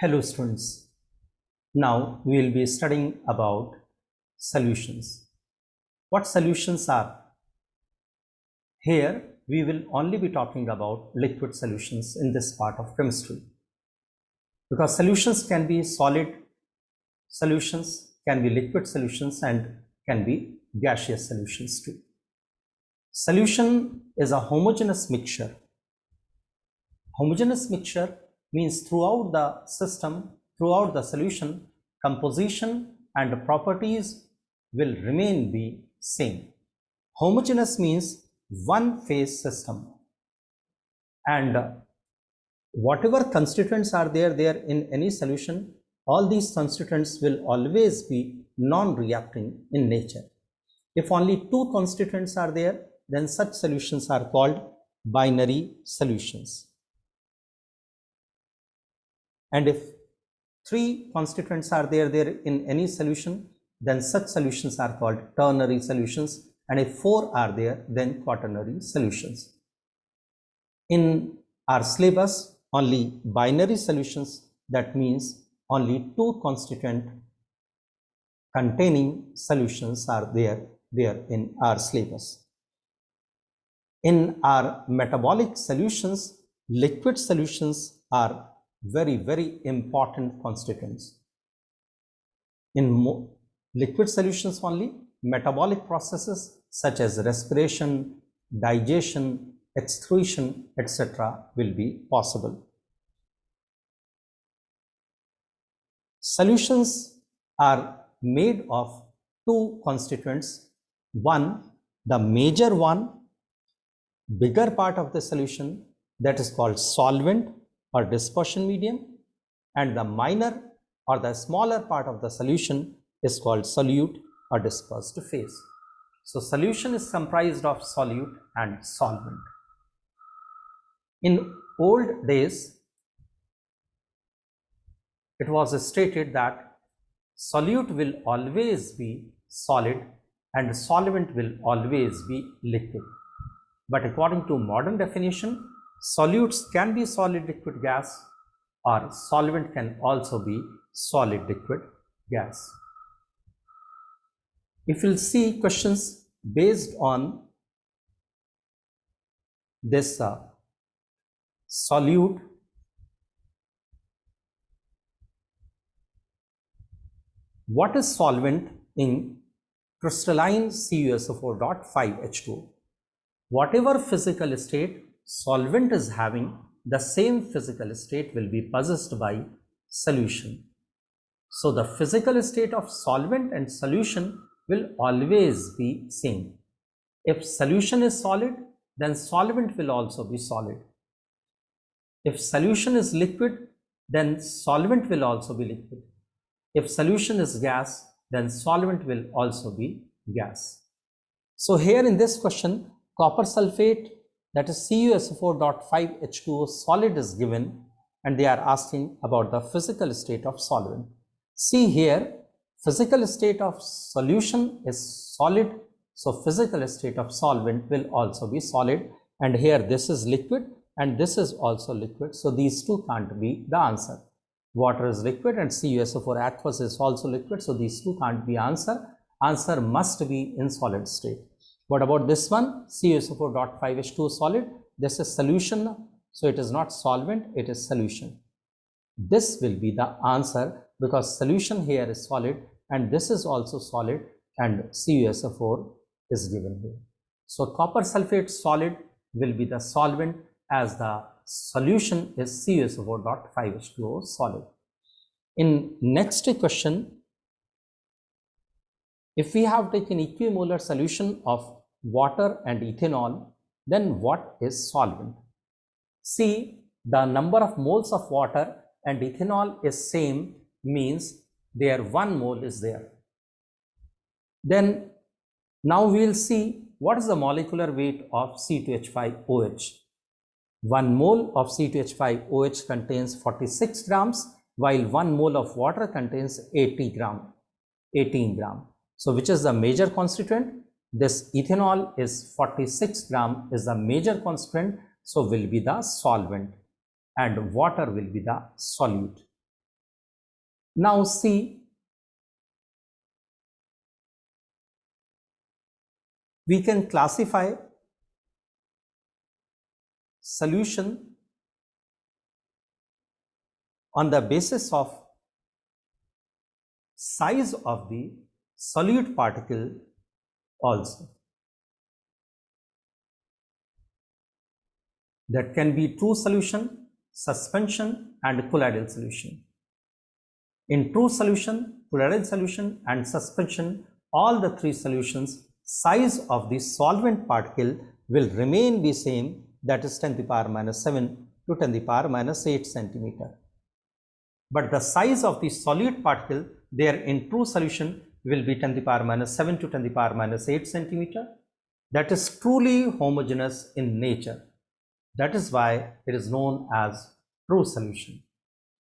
Hello students, now we will be studying about solutions. What solutions are? Here we will only be talking about liquid solutions in this part of chemistry, because solutions can be solid solutions, can be liquid solutions, and can be gaseous solutions too. Solution is a homogeneous mixture. Homogeneous mixture means throughout the system, throughout the solution, composition and properties will remain the same. Homogeneous means one phase system, and whatever constituents are there in any solution, all these constituents will always be non-reacting in nature. If only two constituents are there, then such solutions are called binary solutions. And if three constituents are there in any solution, then such solutions are called ternary solutions, and if four are there, then quaternary solutions. In our syllabus, only binary solutions, that means only two constituent containing solutions are there in our syllabus. In our metabolic solutions, liquid solutions are very important constituents. In liquid solutions only, metabolic processes such as respiration, digestion, excretion, etc. will be possible. Solutions are made of two constituents. One, the major one, bigger part of the solution, that is called solvent or dispersion medium, and the minor or the smaller part of the solution is called solute or dispersed phase. So solution is comprised of solute and solvent. In old days, it was stated that solute will always be solid and solvent will always be liquid. But according to modern definition, solutes can be solid liquid gas, or solvent can also be solid liquid gas. If you'll see questions based on this solute, what is solvent in crystalline CuSO4.5H2O? Whatever physical state solvent is having, the same physical state will be possessed by solution. So the physical state of solvent and solution will always be same. If solution is solid, then solvent will also be solid. If solution is liquid, then solvent will also be liquid. If solution is gas, then solvent will also be gas. So here in this question, copper sulfate, that is CuSO4.5H2O solid is given, and they are asking about the physical state of solvent. See here, physical state of solution is solid, so physical state of solvent will also be solid, and here this is liquid and this is also liquid, so these two can't be the answer. Water is liquid and CuSO4 aqueous is also liquid, so these two can't be answer. Answer must be in solid state. What about this one? CuSO4.5H2O solid. This is solution, so it is not solvent, it is solution. This will be the answer because solution here is solid and this is also solid and CuSO4 is given here. So copper sulfate solid will be the solvent as the solution is CuSO4.5H2O solid. In next question, if we have taken equimolar solution of water and ethanol, then what is solvent? See, the number of moles of water and ethanol is same, means there 1 mole is there. Then now we will see what is the molecular weight of C2H5OH. 1 mole of C2H5OH contains 46 grams, while 1 mole of water contains 18 gram. So which is the major constituent? This ethanol is 46 gram is the major constituent, so will be the solvent, and water will be the solute. Now see, we can classify solution on the basis of size of the solute particle also. That can be true solution, suspension, and colloidal solution. In true solution, colloidal solution, and suspension, all the three solutions, size of the solvent particle will remain the same, that is 10 to the power minus 7 to 10 to the power minus 8 centimeter. But the size of the solute particle there in true solution will be 10 to the power minus 7 to 10 to the power minus 8 centimeter. That is truly homogeneous in nature. That is why it is known as true solution.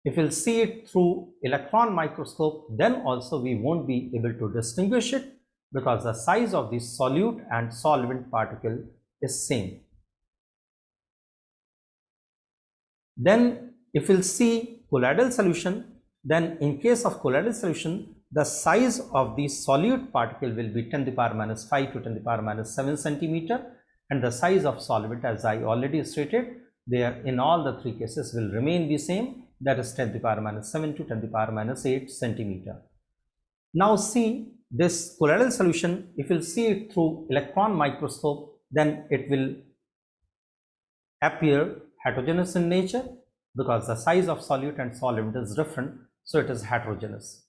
If we'll see it through electron microscope, then also we won't be able to distinguish it, because the size of the solute and solvent particle is same. Then if we'll see colloidal solution, then in case of colloidal solution, the size of the solute particle will be 10 to the power minus 5 to 10 to the power minus 7 centimeter, and the size of solvent, as I already stated, there in all the three cases will remain the same, that is 10 to the power minus 7 to 10 to the power minus 8 centimeter. Now see this colloidal solution, if you will see it through electron microscope, then it will appear heterogeneous in nature, because the size of solute and solvent is different, so it is heterogeneous.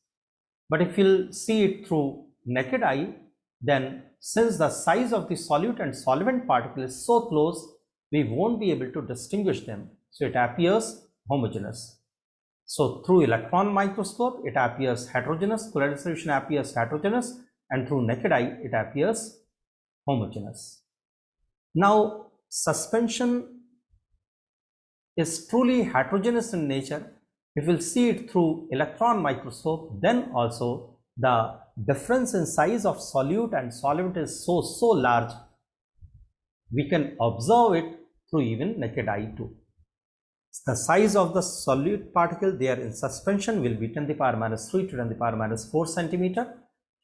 But if you'll see it through naked eye, then since the size of the solute and solvent particle is so close, we won't be able to distinguish them, so it appears homogeneous. So through electron microscope it appears heterogeneous, colloidal solution appears heterogeneous, and through naked eye it appears homogeneous. Now suspension is truly heterogeneous in nature. If we'll see it through electron microscope, then also the difference in size of solute and solvent is so large, we can observe it through even naked eye too. The size of the solute particle there in suspension will be 10 to the power minus 3 to 10 to the power minus 4 centimeter,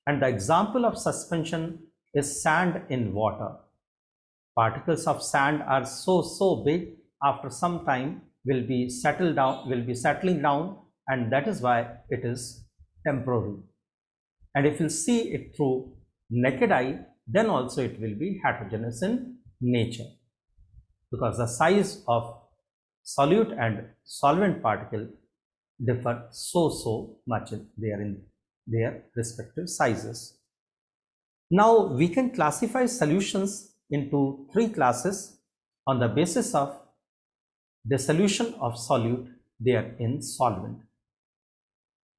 and the example of suspension is sand in water. Particles of sand are so big, after some time will be settling down, and that is why it is temporary. And if you see it through naked eye, then also it will be heterogeneous in nature, because the size of solute and solvent particle differ so much in their respective sizes. Now we can classify solutions into three classes on the basis of the solution of solute there in solvent.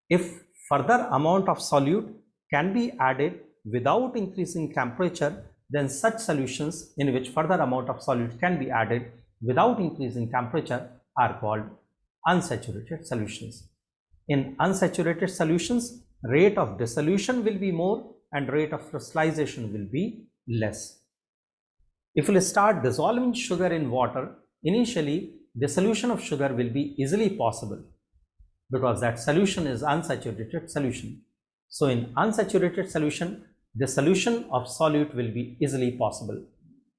If further amount of solute can be added without increasing temperature, then such solutions in which further amount of solute can be added without increasing temperature are called unsaturated solutions. In unsaturated solutions, rate of dissolution will be more and rate of crystallization will be less. If we start dissolving sugar in water, initially dissolution of sugar will be easily possible, because that solution is unsaturated solution. So in unsaturated solution, dissolution of solute will be easily possible.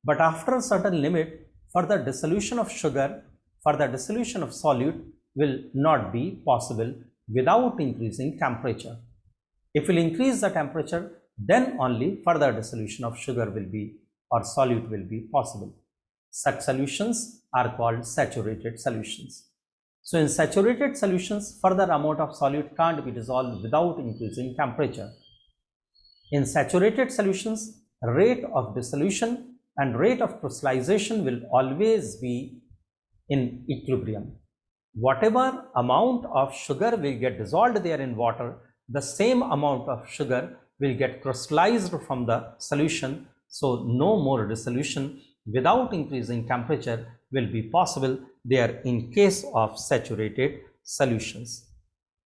But after a certain limit, further dissolution of sugar, further dissolution of solute will not be possible without increasing temperature. If we increase the temperature, then only further dissolution of sugar will be or solute will be possible. Such solutions are called saturated solutions. So in saturated solutions, further amount of solute can't be dissolved without increasing temperature. In saturated solutions, rate of dissolution and rate of crystallization will always be in equilibrium. Whatever amount of sugar will get dissolved there in water, the same amount of sugar will get crystallized from the solution. So no more dissolution without increasing temperature will be possible there in case of saturated solutions.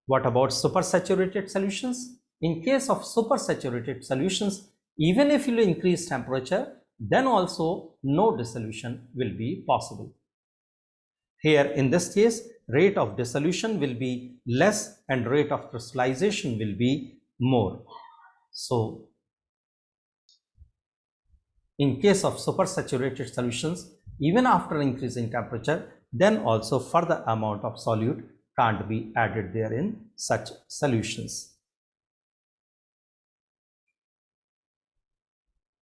What about supersaturated solutions? In case of supersaturated solutions, even if you increase temperature, then also no dissolution will be possible. Here in this case, rate of dissolution will be less and rate of crystallization will be more. So in case of supersaturated solutions, even after increasing temperature, then also further amount of solute can't be added there in such solutions.